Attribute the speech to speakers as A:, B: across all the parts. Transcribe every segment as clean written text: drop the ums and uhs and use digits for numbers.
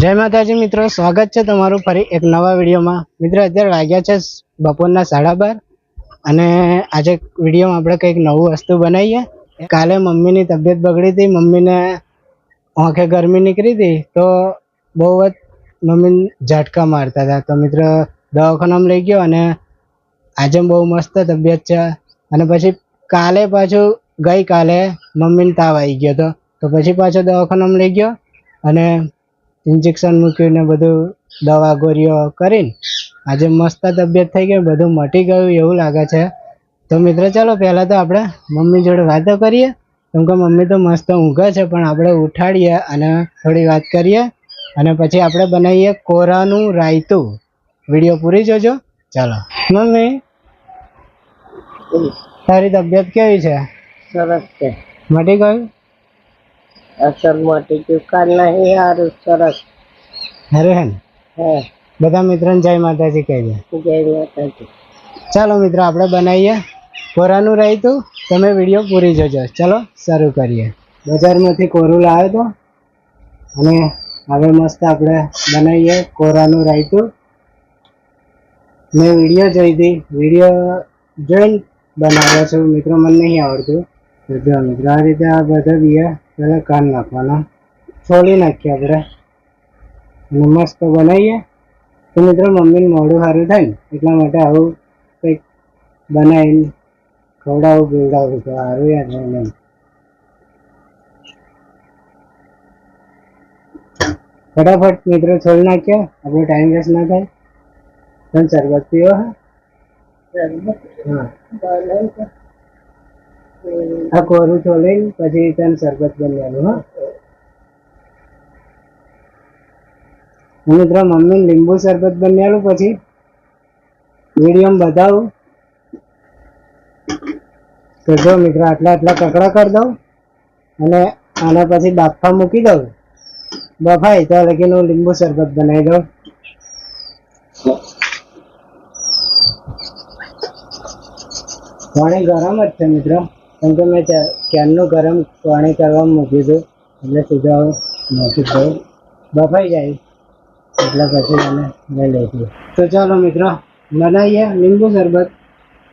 A: જય માતાજી મિત્રો, સ્વાગત છે તમારું ફરી એક નવા વિડીયોમાં। મિત્રો અત્યારે વાગ્યા છે બપોરના 12:30 અને આજે વિડીયોમાં આપણે કંઈક નવું વસ્તુ બનાવીએ। કાલે મમ્મીની તબિયત બગડી હતી, મમ્મીને આંખે ગરમી નીકળી હતી તો બહુ જ મમ્મી ઝાટકા મારતા હતા। તો મિત્રો દવાખાનામાં લઈ ગયો અને આજે બહુ મસ્ત તબિયત છે। અને પછી કાલે પાછું ગઈકાલે મમ્મીને તાવ આવી ગયો તો પછી પાછો દવાખાનામાં લઈ ગયો અને ઇન્જેક્શન મૂક્યું ને બધું દવા ગોળીઓ કરીને આજે મસ્ત તબિયત થઈ ગઈ, બધું મટી ગયું એવું લાગે છે। તો મિત્રો ચાલો પહેલાં તો આપણે મમ્મી જોડે વાતો કરીએ, કેમ કે મમ્મી તો મસ્ત ઊંઘે છે પણ આપણે ઉઠાડીએ અને થોડી વાત કરીએ અને પછી આપણે બનાવીએ કોરાનું રાયતું। વિડીયો પૂરી જોજો। ચાલો મમ્મી, તારી તબિયત કેવી છે?
B: સરસ છે,
A: મટી ગયું?
B: અસર માટે ચુકાર નહીં સારું સરસ
A: અરે હે ને
B: હે।
A: બધા મિત્રોને જય માતાજી કહી દે।
B: જય માતાજી।
A: ચાલો મિત્રો આપણે બનાવીએ કોરાનું રાયતું, તમે વિડીયો પૂરી જોજો। ચાલો શરૂ કરીએ। બજારમાંથી કોરું લાવ્યો તો અને હવે મસ્ત આપણે બનાવીએ કોરાનું રાયતું। મેં વિડીયો જોઈ હતી, વિડીયો જોઈને બનાવ્યો છું મિત્રો, મને નહીં આવડતું। તો જો મિત્રો આ રીતે આ બધા બિયા પહેલાં કાન નાખવાના, છોલી નાખીએ આપણે અને મસ્ત બનાવીએ। તો મિત્રો મમ્મીને મોઢું સારું થાય ને એટલા માટે આવું કંઈક બનાવીને ખવડાવું પીવડાવું તો સારું યાદ હોય નહીં। ફટાફટ મિત્રો છોડી નાખીએ, આપણો ટાઈમ વેસ્ટ ના થાય। પણ શરબત પીવો હે? હા, આ કોરું છોડીને પછી તને શરબત બનવાનું। હા મિત્રો મમ્મી લીંબુ શરબત બન્યાલું પછી વિડીયોમાં બતાવું। તો જો મિત્રો આટલા કકડા કરી દઉં અને આના પછી બાફા મૂકી દઉં, બફાય તો લગીને હું લીંબુ શરબત બનાવી દઉં। પાણી ગરમ જ છે મિત્રો, કેમ કે મેં ક્યારનું ગરમ પાણી કરવા મૂક્યું હતું એટલે સીધા નાખી દઉં, બફાઈ જાય એટલે પછી એને લઈ લઈશું। તો ચાલો મિત્રો બનાવીએ લીંબુ શરબત,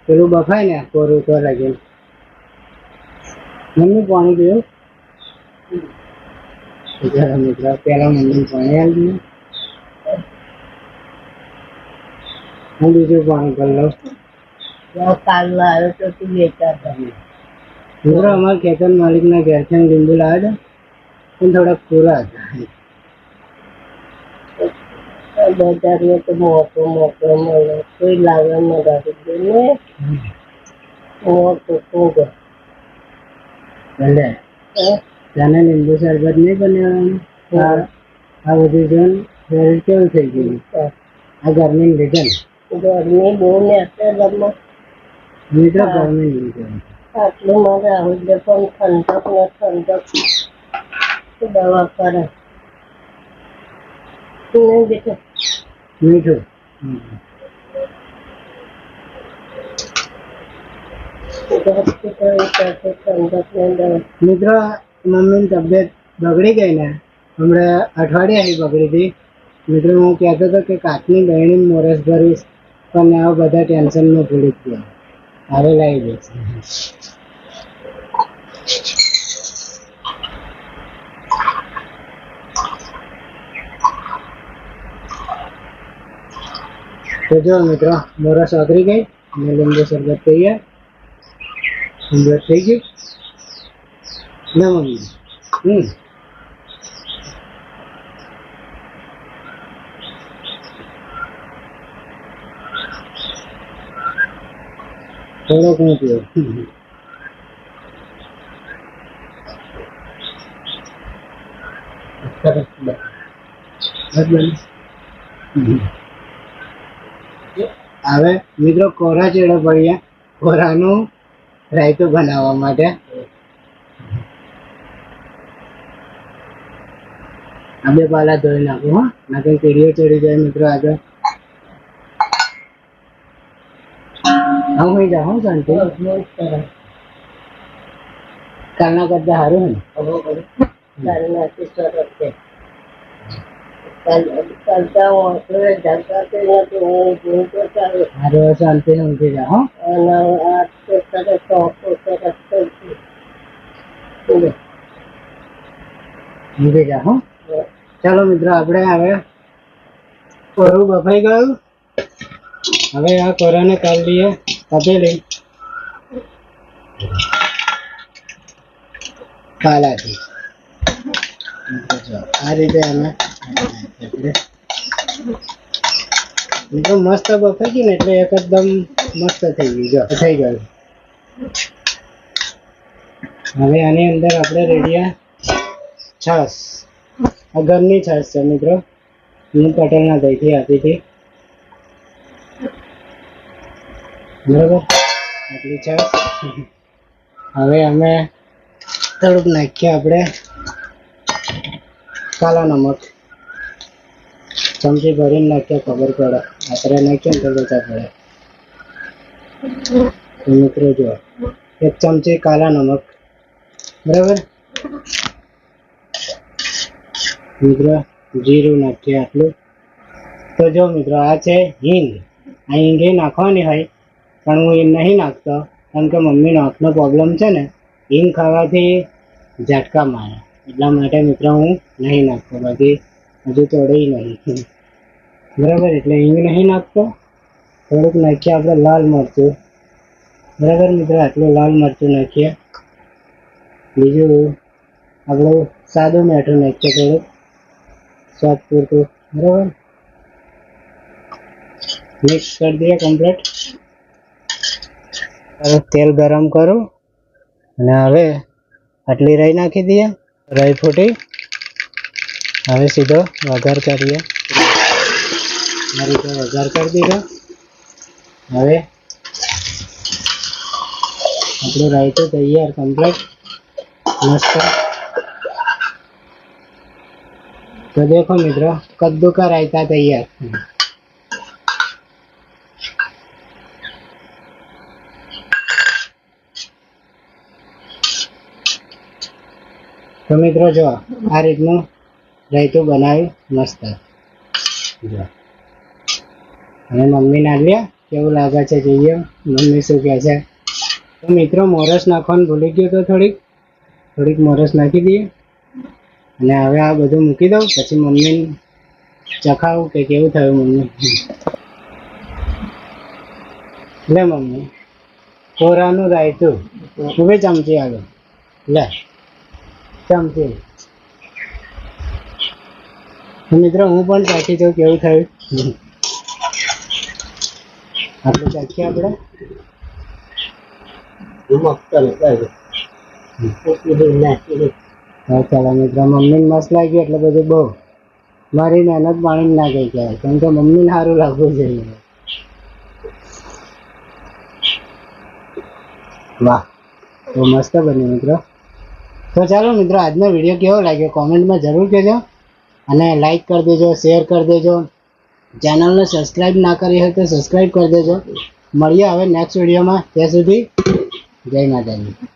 A: પેલું બફાય ને કોરું તો લાગીને। મમ્મી પાણી પીવું? ચાલો મિત્રો પહેલાં મમ્મી પાણી આવી દઈએ, હું બીજું પાણી કરી લઉં।
B: કાલનો આવ્યો તો તું બેચા તમે
A: મિત્રો અમારા ખેતર માલિકના ઘેરથી લીંબુ લાવ્યા હતા પણ થોડાક પૂરા હતા।
B: બજારમાં તો મોટો મળે, કોઈ લાવે નથી ને મોટું ખૂબ
A: ભલે તને લીંબુ શરબત નહીં બનાવવાનું? આ બધું જોઈને શરીર કેવું થઈ ગયું? આ ગરમી લીધે ને?
B: ગરમી બહુ ને અત્યારે
A: મિત્રો ગરમી લીધે
B: આટલું મારે આવું જ પણ ઠંડક ને ઠંડક દવા કરે નહીં બેઠો
A: મીઠું। મિત્રો મમ્મીની તબિયત બગડી ગઈ ને, હમણાં અઠવાડિયાની બગડી હતી મિત્રો। હું કહેતો હતો કે કાચની ગળણી મોરસ ભરીશ પણ આવા બધા ટેન્શનમાં ભૂલી જ ગયા, હવે લાવી દઈશ। તો જો મિત્રો મોરસ ઓગળી ગઈ અને લીંબુ શરબત તૈયાર, શરબત થઈ ગયું ના મમ્મી? થોડોક હું પીવું। હવે મિત્રો કોરા ચેડો પડીએ કોરાનું રાયતું બનાવવા માટે। આ બે પાલા ધોઈ નાખું હા, ના કંઈ કીડીઓ ચડી જાય મિત્રો આગળ। હું જા હું શાંતિ, કાલના કરતા સારું હે ને?
B: કાલનાથી સરસ છે। ચાલતા વાંચે જાતા તે નથી હું જોઈ તો ચાલે
A: હારો શાંતિ ઊંઘી જા હો.
B: અને આ તો કરે તો રસ્તો
A: ઊંઘી જા હો. ચાલો મિત્રો આપણે હવે કોરું બફાઈ ગયું. હવે આ કોરાને કાઢી લઈએ તપેલી કાલાથી. આ રીતે અમે મિત્રો મસ્ત બફાઈ ગયું ને એટલે એકદમ મસ્ત થઈ ગયું. જો થઈ ગયું. હવે આની અંદર આપણે રેડિયા છાશ. આ ઘરની છાશ છે મિત્રો, હું પટેલના દહીંથી આપી હતી. બરાબર, આટલી છાશ. હવે અમે થોડુંક નાખીએ આપણે કાલા નમક. ચમચી ભરીને નાખીએ, ખબર પડે. આપણે નાખીએ ને તો લોચા પડે. તો મિત્રો જો એક ચમચી કાલા નમક. બરાબર મિત્રો, જીરું નાખીએ આટલું. તો જો મિત્રો આ છે હિંગ. આ હિંગ નાખવાની હોય પણ હું એ નહીં નાખતો, કારણ કે મમ્મીનો આંખનો પ્રોબ્લેમ છે ને, હિંગ ખાવાથી ઝાટકા મારે. એટલા માટે મિત્રો હું નહીં નાખતો. બાકી હજુ તોડે નહીં. બરાબર, એટલે હિંગ નહીં નાખતો. થોડુંક નાખીએ આપણે લાલ મરચું. બરાબર મિત્રો, આટલું લાલ મરચું નાખીએ. બીજું આપણું સાદું મીઠું નાખીએ થોડુંક સ્વાદ પૂરતું. બરાબર, મિક્સ કરી દઈએ કમ્પ્લીટ. હવે તેલ ગરમ કરું અને હવે આટલી રાઈ નાખી દઈએ. રાઈ ફૂટી. હવે સીધો વઘાર કરીએ. આ રીતે વઘાર કરી દીધો. હવે આપણું રાયતું તૈયાર કમ્પ્લીટ મસ્ત. તો દેખો મિત્રો, કદ્દू का रायता तैयार. તો મિત્રો જો આ રીતનું રાયતું બનાવ્યું મસ્ત. જો હવે મમ્મી ના લ્યા કેવું લાગે છે જોઈએ મમ્મી શું કહે છે. તો મિત્રો મોરસ નાખવાનું ભૂલી ગયો તો થોડીક મોરસ નાખી દઈએ. અને હવે આ બધું મૂકી દઉં, પછી મમ્મી ચખાવું કે કેવું થયું મમ્મી. લે મમ્મી, કોરાનું રાયતું. હવે ચમચી આગળ લે ચમચી. મિત્રો હું પણ ચાખી જાઉં કેવું થયું. આપણે ચાખીએ આપણે. ચાલો મિત્રો, મમ્મીને મસ્ત લાગ્યું એટલે બધું બહુ. મારી મહેનત પાણી ના ગઈ કહેવાય, કેમ કે મમ્મીને સારું લાગવું જોઈએ. વાહ, તો મસ્ત બન્યું મિત્રો. તો ચાલો મિત્રો, આજનો વિડીયો કેવો લાગ્યો કોમેન્ટમાં જરૂર કહેજો. અને લાઈક કરી દેજો, શેર કરી દેજો. ચેનલને સબસ્ક્રાઈબ ના કરી હોય તો સબસ્ક્રાઈબ કરી દેજો. મળીએ હવે નેક્સ્ટ વિડીયોમાં. ત્યાં સુધી જય માતાજી.